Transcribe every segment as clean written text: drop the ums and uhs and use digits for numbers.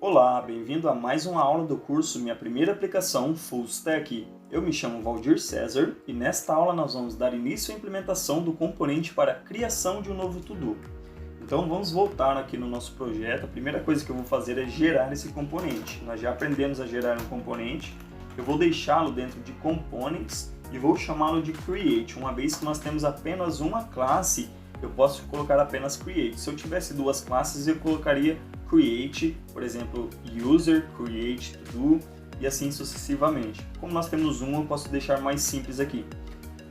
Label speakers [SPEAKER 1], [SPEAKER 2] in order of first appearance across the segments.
[SPEAKER 1] Olá, bem-vindo a mais uma aula do curso Minha Primeira Aplicação Full Stack. Eu me chamo Valdir César e nesta aula nós vamos dar início à implementação do componente para a criação de um novo to-do. Então vamos voltar aqui no nosso projeto. A primeira coisa que eu vou fazer é gerar esse componente. Nós já aprendemos a gerar um componente. Eu vou deixá-lo dentro de Components e vou chamá-lo de Create. Uma vez que nós temos apenas uma classe, eu posso colocar apenas Create. Se eu tivesse duas classes, eu colocaria Create, por exemplo, User, Create, To-Do e assim sucessivamente. Como nós temos um, eu posso deixar mais simples aqui.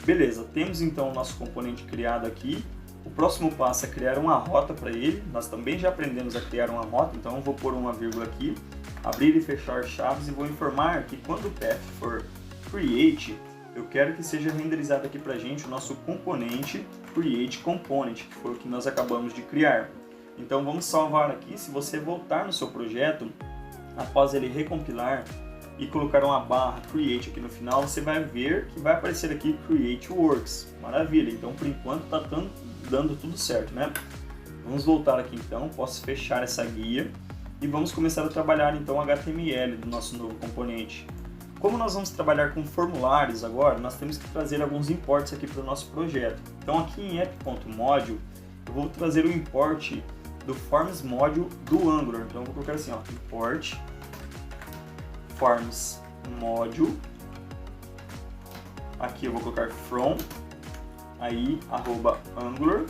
[SPEAKER 1] Beleza, temos então o nosso componente criado aqui. O próximo passo é criar uma rota para ele. Nós também já aprendemos a criar uma rota, então eu vou pôr uma vírgula aqui, abrir e fechar chaves e vou informar que quando o path for Create, eu quero que seja renderizado aqui para a gente o nosso componente Create Component, que foi o que nós acabamos de criar. Então vamos salvar aqui. Se você voltar no seu projeto, após ele recompilar e colocar uma barra Create aqui no final, você vai ver que vai aparecer aqui Create Works. Maravilha, então por enquanto está dando tudo certo, né? Vamos voltar aqui então, posso fechar essa guia e vamos começar a trabalhar então o HTML do nosso novo componente. Como nós vamos trabalhar com formulários agora, nós temos que trazer alguns imports aqui para o nosso projeto. Então aqui em app.module, eu vou trazer o import do Forms Module do Angular. Então eu vou colocar assim, ó, import Forms Module. Aqui eu vou colocar from, aí @Angular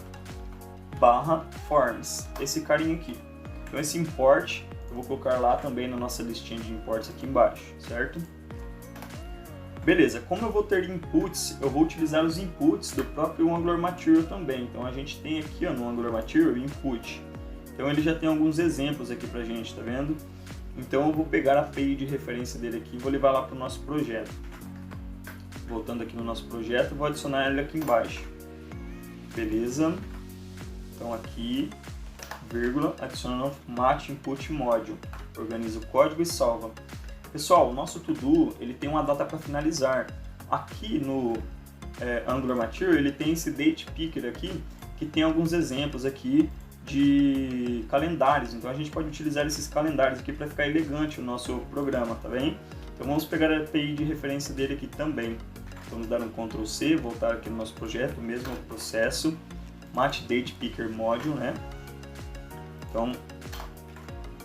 [SPEAKER 1] /forms. Esse carinha aqui. Então esse import eu vou colocar lá também na nossa listinha de imports aqui embaixo, certo? Beleza, como eu vou ter inputs, eu vou utilizar os inputs do próprio Angular Material também. Então a gente tem aqui, ó, no Angular Material input. Então ele já tem alguns exemplos aqui pra gente, tá vendo? Então eu vou pegar a API de referência dele aqui e vou levar lá para o nosso projeto. Voltando aqui no nosso projeto, vou adicionar ele aqui embaixo. Beleza? Então aqui, vírgula, adicionando Mat Input Module. Organiza o código e salva. Pessoal, o nosso to-do ele tem uma data para finalizar. Aqui no Angular Material ele tem esse Date Picker aqui, que tem alguns exemplos aqui de calendários. Então a gente pode utilizar esses calendários aqui para ficar elegante o nosso programa, tá bem? Então vamos pegar a API de referência dele aqui também. Vamos dar um Ctrl C, voltar aqui no nosso projeto, o mesmo processo. Mat Date Picker Module, né? Então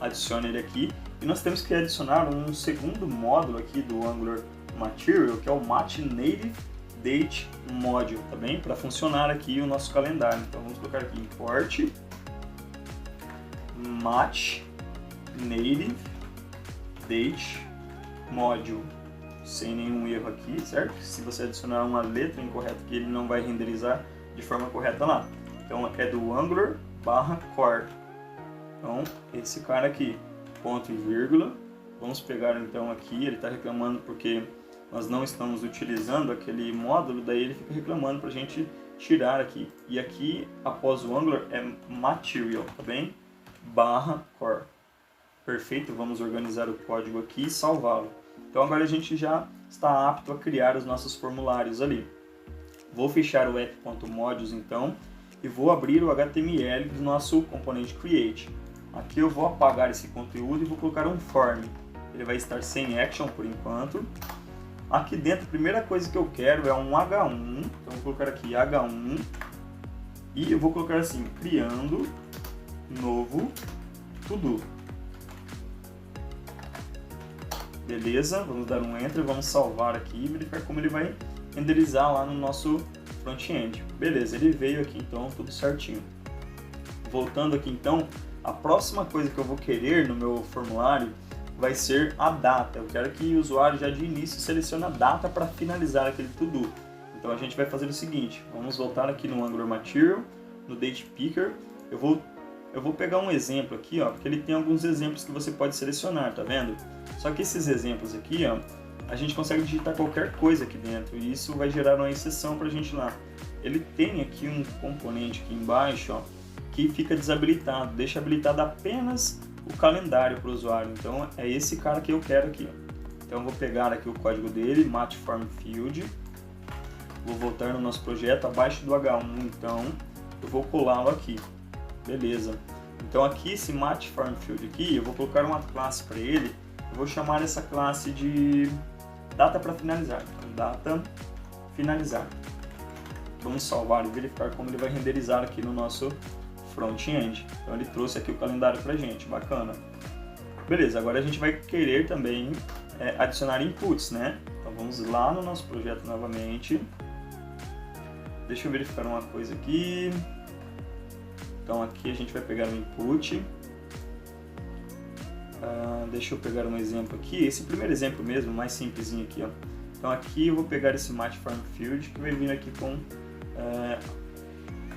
[SPEAKER 1] adicione ele aqui. E nós temos que adicionar um segundo módulo aqui do Angular Material, que é o Mat Native Date Module, tá bem? Para funcionar aqui o nosso calendário. Então vamos colocar aqui import Mat Native Date Module, sem nenhum erro aqui, certo? Se você adicionar uma letra incorreta aqui, ele não vai renderizar de forma correta lá. Então é do Angular /core. Então esse cara aqui, ponto e vírgula. Vamos pegar então aqui, ele está reclamando porque nós não estamos utilizando aquele módulo, daí ele fica reclamando para a gente tirar aqui. E aqui, após o Angular, é Material, tá bem? /core. Perfeito, vamos organizar o código aqui e salvá-lo. Então agora a gente já está apto a criar os nossos formulários ali. Vou fechar o app.modules então e vou abrir o HTML do nosso componente Create. Aqui eu vou apagar esse conteúdo e vou colocar um form. Ele vai estar sem action por enquanto. Aqui dentro, a primeira coisa que eu quero é um H1. Então eu vou colocar aqui H1 e eu vou colocar assim, criando novo to-do. Beleza, vamos dar um Enter, vamos salvar aqui e verificar como ele vai renderizar lá no nosso front-end. Beleza, ele veio aqui então, tudo certinho. Voltando aqui então, a próxima coisa que eu vou querer no meu formulário vai ser a data. Eu quero que o usuário já de início selecione a data para finalizar aquele to-do. Então a gente vai fazer o seguinte, vamos voltar aqui no Angular Material, no Date Picker. Eu vou pegar um exemplo aqui, ó, porque ele tem alguns exemplos que você pode selecionar, tá vendo? Só que esses exemplos aqui, ó, a gente consegue digitar qualquer coisa aqui dentro e isso vai gerar uma exceção para a gente lá. Ele tem aqui um componente aqui embaixo, ó, que fica desabilitado, deixa habilitado apenas o calendário para o usuário. Então é esse cara que eu quero aqui, ó. Então eu vou pegar aqui o código dele, Mat Form Field, vou voltar no nosso projeto, abaixo do H1, então eu vou colá-lo aqui. Beleza. Então aqui esse match form field aqui, eu vou colocar uma classe para ele, eu vou chamar essa classe de data para finalizar. Então, data finalizar. Vamos salvar e verificar como ele vai renderizar aqui no nosso front-end. Então ele trouxe aqui o calendário pra gente, bacana. Beleza, agora a gente vai querer também adicionar inputs, né? Então vamos lá no nosso projeto novamente. Deixa eu verificar uma coisa aqui. Então aqui a gente vai pegar um input. Deixa eu pegar um exemplo aqui. Esse primeiro exemplo mesmo, mais simplesinho aqui, ó. Então aqui eu vou pegar esse match form field que vai vir aqui com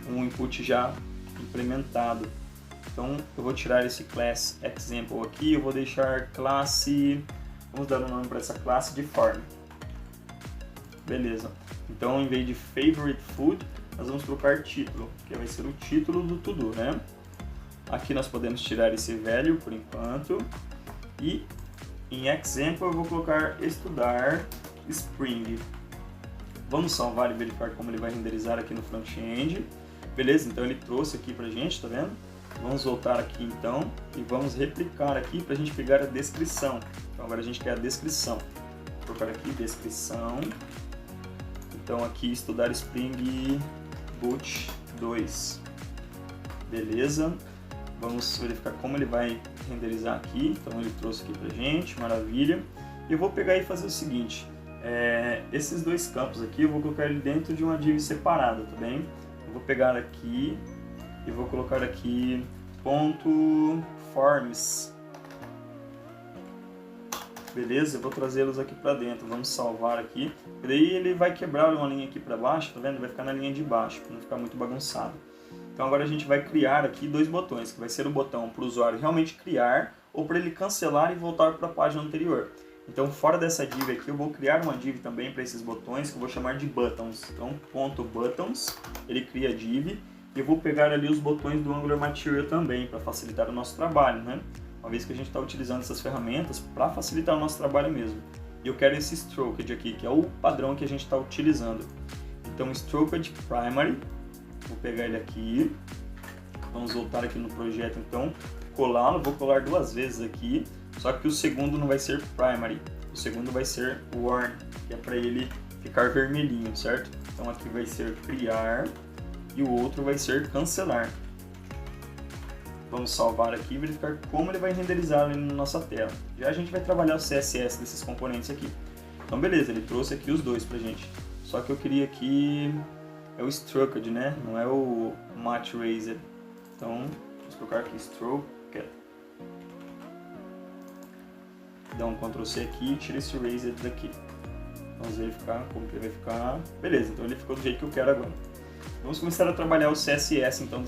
[SPEAKER 1] um input já implementado. Então eu vou tirar esse class example aqui, eu vou deixar classe, vamos dar um nome para essa classe de form. Beleza. Então em vez de favorite food, nós vamos colocar título, que vai ser o título do to-do, né? Aqui nós podemos tirar esse value por enquanto. E em example eu vou colocar estudar Spring. Vamos salvar e verificar como ele vai renderizar aqui no front-end. Beleza, então ele trouxe aqui pra gente, tá vendo? Vamos voltar aqui então e vamos replicar aqui pra gente pegar a descrição. Então agora a gente quer a descrição. Vou colocar aqui descrição. Então aqui estudar Spring Boot 2. Beleza. Vamos verificar como ele vai renderizar aqui. Então ele trouxe aqui pra gente, maravilha. E eu vou pegar e fazer o seguinte. Esses dois campos aqui eu vou colocar ele dentro de uma div separada, tá bem? Eu vou pegar aqui e vou colocar aqui .forms. Beleza? Eu vou trazê-los aqui para dentro. Vamos salvar aqui. E daí ele vai quebrar uma linha aqui para baixo, tá vendo? Vai ficar na linha de baixo, para não ficar muito bagunçado. Então agora a gente vai criar aqui dois botões, que vai ser o botão para o usuário realmente criar ou para ele cancelar e voltar para a página anterior. Então fora dessa div aqui eu vou criar uma div também para esses botões que eu vou chamar de buttons. Então .buttons, ele cria a div e eu vou pegar ali os botões do Angular Material também para facilitar o nosso trabalho, né? Uma vez que a gente está utilizando essas ferramentas para facilitar o nosso trabalho mesmo. E eu quero esse stroked aqui, que é o padrão que a gente está utilizando. Então stroked primary, vou pegar ele aqui, vamos voltar aqui no projeto então, colá-lo, vou colar duas vezes aqui. Só que o segundo não vai ser primary, o segundo vai ser warn, que é para ele ficar vermelhinho, certo? Então aqui vai ser criar e o outro vai ser cancelar. Vamos salvar aqui e verificar como ele vai renderizar ali na nossa tela. Já a gente vai trabalhar o CSS desses componentes aqui. Então beleza, ele trouxe aqui os dois pra gente. Só que eu queria aqui, é o structed, né? Não é o match raised. Então vamos colocar aqui stroked. Dá um Ctrl C aqui e tira esse raised daqui. Vamos verificar como que ele vai ficar. Beleza, então ele ficou do jeito que eu quero agora. Vamos começar a trabalhar o CSS então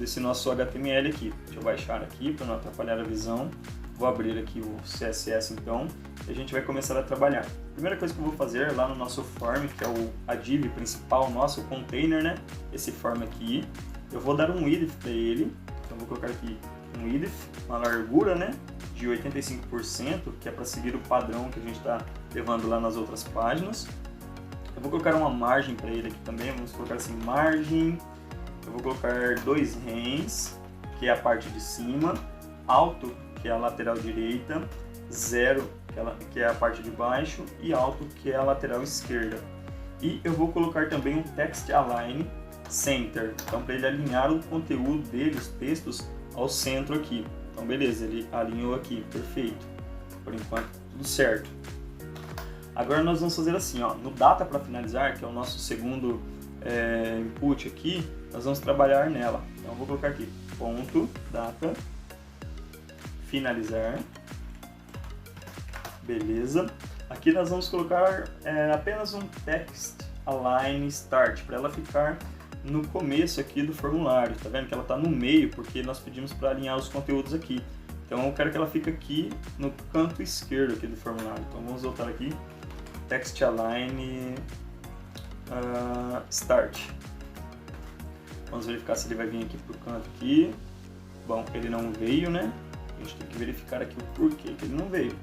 [SPEAKER 1] desse nosso HTML aqui. Deixa eu baixar aqui para não atrapalhar a visão. Vou abrir aqui o CSS então e a gente vai começar a trabalhar. A primeira coisa que eu vou fazer lá no nosso form, que é a div principal nosso, o container, né? Esse form aqui, eu vou dar um width para ele. Então vou colocar aqui um width, uma largura, né? De 85%, que é para seguir o padrão que a gente está levando lá nas outras páginas. Eu vou colocar uma margem para ele aqui também, vamos colocar assim, margem, eu vou colocar 2 rens, que é a parte de cima, alto, que é a lateral direita, 0, que é a parte de baixo, e alto, que é a lateral esquerda. E eu vou colocar também um text align center, então para ele alinhar o conteúdo dele, os textos, ao centro aqui. Então beleza, ele alinhou aqui, perfeito. Por enquanto tudo certo. Agora nós vamos fazer assim, ó, no data para finalizar, que é o nosso segundo input aqui, nós vamos trabalhar nela. Então eu vou colocar aqui, ponto, data, finalizar. Beleza. Aqui nós vamos colocar apenas um text align start, para ela ficar no começo aqui do formulário, tá vendo que ela está no meio porque nós pedimos para alinhar os conteúdos aqui. Então eu quero que ela fique aqui no canto esquerdo aqui do formulário. Então vamos voltar aqui, text align start. Vamos verificar se ele vai vir aqui pro canto aqui. Bom, ele não veio, né? A gente tem que verificar aqui o porquê que ele não veio.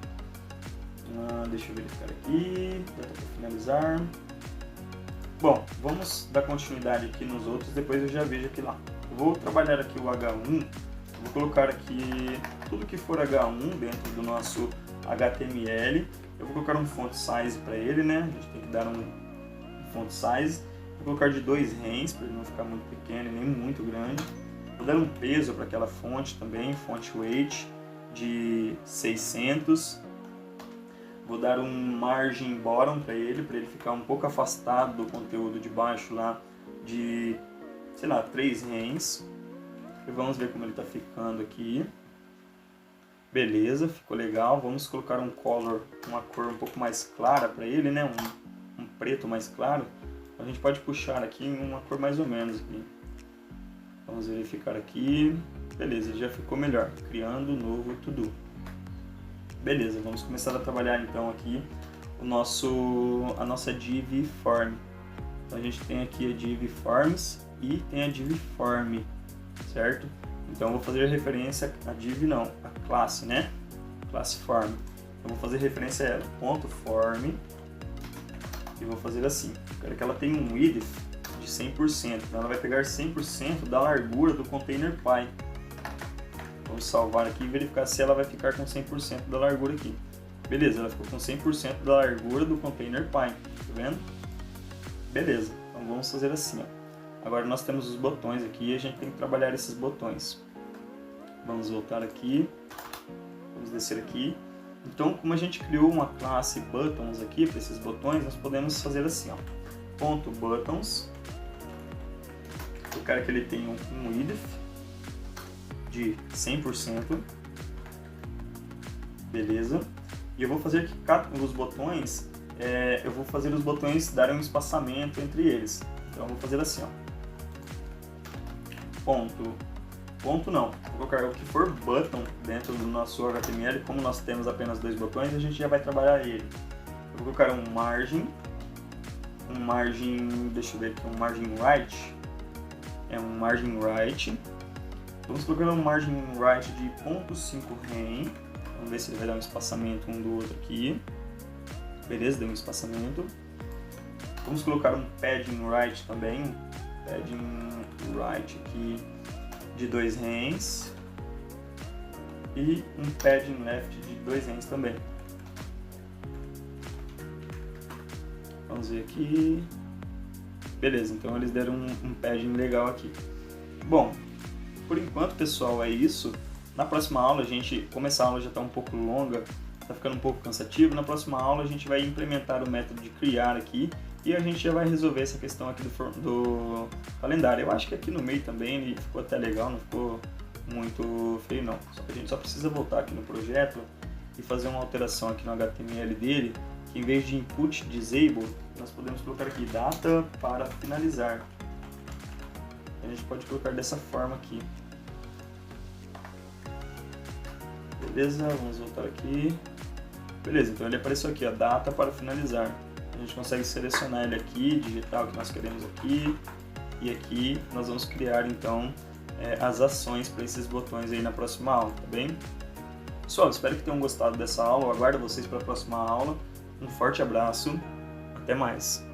[SPEAKER 1] Deixa eu verificar aqui, para finalizar. Bom, vamos dar continuidade aqui nos outros, depois eu já vejo aqui lá. Eu vou trabalhar aqui o H1 Vou colocar aqui tudo que for H1 dentro do nosso HTML. Eu vou colocar um font size para ele, né? A gente tem que dar um font size. Vou colocar de 2 rens para ele não ficar muito pequeno e nem muito grande. Vou dar um peso para aquela fonte também, font weight de 600. Vou dar um margin bottom para ele ficar um pouco afastado do conteúdo de baixo lá de, sei lá, 3 rens. E vamos ver como ele está ficando aqui. Beleza, ficou legal. Vamos colocar um color, uma cor um pouco mais clara para ele, né? Um preto mais claro. A gente pode puxar aqui em uma cor mais ou menos aqui. Vamos verificar aqui. Beleza, já ficou melhor. Criando um novo to-do. Beleza, vamos começar a trabalhar então aqui a nossa div form. Então a gente tem aqui a div forms e tem a div form, certo? Então eu vou fazer referência a div não, a classe, né? Classe form. Eu vou fazer referência a ela, ponto form, e vou fazer assim. Eu quero que ela tenha um width de 100%, então ela vai pegar 100% da largura do container py. Vamos salvar aqui e verificar se ela vai ficar com 100% da largura aqui. Beleza, ela ficou com 100% da largura do container py, tá vendo? Beleza, então vamos fazer assim, ó. Agora nós temos os botões aqui e a gente tem que trabalhar esses botões. Vamos voltar aqui, vamos descer aqui. Então, como a gente criou uma classe buttons aqui para esses botões, nós podemos fazer assim, ó. Ponto buttons. Eu quero que ele tenha um width de 100%. Beleza. E eu vou fazer que os botões, eu vou fazer os botões darem um espaçamento entre eles. Então eu vou fazer assim, ó. Ponto não, vou colocar o que for button dentro do nosso HTML, como nós temos apenas 2 botões, a gente já vai trabalhar ele. Eu vou colocar um margin, deixa eu ver aqui, um margin right, um margin right. Vamos colocar um margin right de 0.5 rem, vamos ver se ele vai dar um espaçamento um do outro aqui. Beleza, deu um espaçamento. Vamos colocar um padding right também, padding right aqui de 2 rens e um padding left de 2 rens também. Vamos ver aqui. Beleza, então eles deram um padding legal aqui. Bom, por enquanto, pessoal, é isso. Na próxima aula, como essa aula já está um pouco longa, está ficando um pouco cansativo, na próxima aula a gente vai implementar o método de criar aqui e a gente já vai resolver essa questão aqui do calendário. Eu acho que aqui no meio também ele ficou até legal, não ficou muito feio não. Só que a gente só precisa voltar aqui no projeto e fazer uma alteração aqui no HTML dele, que em vez de input disable, nós podemos colocar aqui data para finalizar. A gente pode colocar dessa forma aqui. Beleza, vamos voltar aqui. Beleza, então ele apareceu aqui, a data para finalizar. A gente consegue selecionar ele aqui, digitar o que nós queremos aqui. E aqui nós vamos criar então as ações para esses botões aí na próxima aula, tá bem? Pessoal, espero que tenham gostado dessa aula. Eu aguardo vocês para a próxima aula. Um forte abraço, até mais!